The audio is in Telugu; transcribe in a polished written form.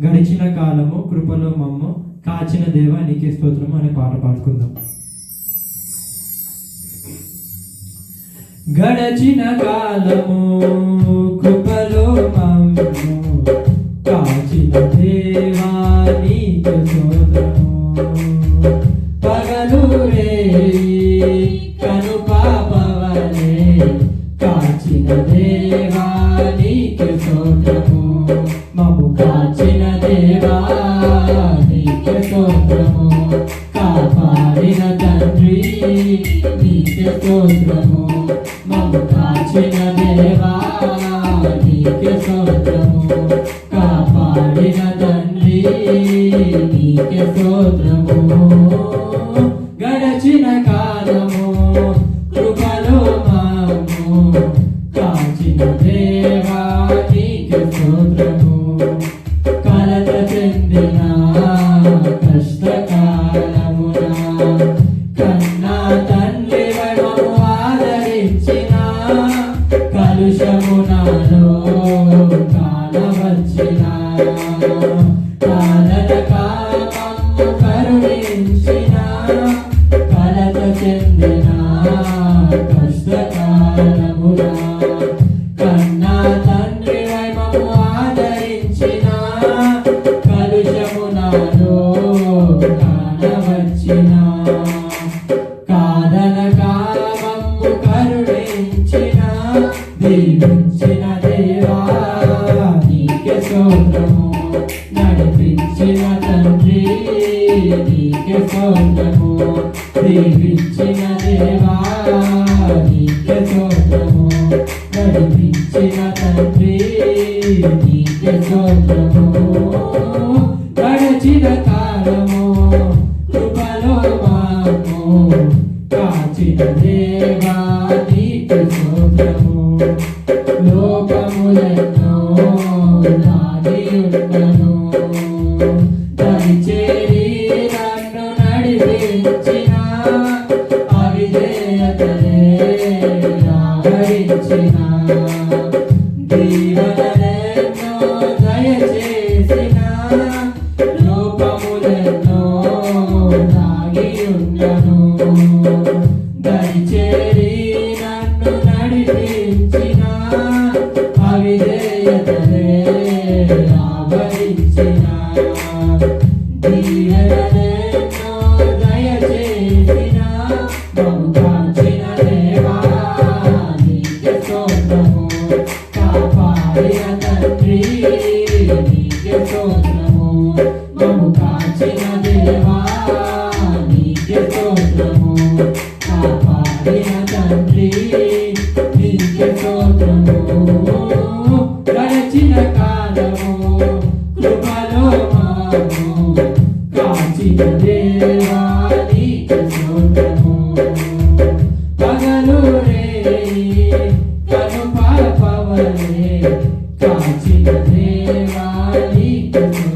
గడిచిన కాలము కృపలో మమ్ము కాచిన దేవ నీకే స్తోత్రము అనే పాట పాడుకుందాం. గడచిన కాలము కృపలో మమ్ము కాచిన దేవా నీకే స్తోత్రము. పగలు రేయి కను పాపవలే కాచిన దేవా నీకే స్తోత్రము. మమ్ము కాచిన దేవా నీకే స్తోత్రము. కాపాడిన తండ్రి నీకే స్తోత్రము. మమ్ము కాచిన దేవా నీకే స్తోత్రము. కాపాడిన తండ్రి నీకే స్తోత్రము. గడచిన కాలము కృపలో మమ్ము కాచిన దేవా నీకే స్తోత్రము. కలత చెందిన కష్టకాలమున కన్నా తండ్రి మమ్ము ఆదరించిన కలుషము నాలో కాలవచ్చిన కాలనక మమ్ము కరుణించిన కలత చెందిన కష్టకాలమున కన్నా తండ్రి మమ్ము ఆదరించిన కలుషము నాలో కాలవచ్చిన కాదనక మమ్ము కరుణించిన దీవించిన దేవా నీకే స్తోత్రము. నడిపించిన తండ్రి నీకే స్తోత్రము. దీవించిన దేవా నీకే స్తోత్రము. నడిపించిన తండ్రి నీకే స్తోత్రము. గడచిన కాలము కృపలో మమ్ము కాచిన దేవా నీకే స్తోత్రము. లోకములెన్నో దాగి ఉన్నను దరిచేరి నన్ను నడిపించిన అవిధేయతలే ఆవరించిన దీవెనలెన్నో దయచేసిన లోకములెన్నో దాగి ఉన్నను దరిచేరి నన్ను నడిపించిన అవిధేయతలే ఆవరించిన దీవెనలెన్నో దయచేసిన మమ్ము కాచిన దేవా నీకే స్తోత్రము. కాపాడిన తండ్రి నీకే స్తోత్రము. మమ్ము కాచిన దేవా నీకే స్తోత్రము. కాపాడిన తండ్రి నీకే స్తోత్రము. గడచిన కాలము కృపలో మమ్ము కాచిన దేవా నీకే స్తోత్రము. పగలు రేయి కను పాపవలే కాచిన దేవా నీకే స్తోత్రము.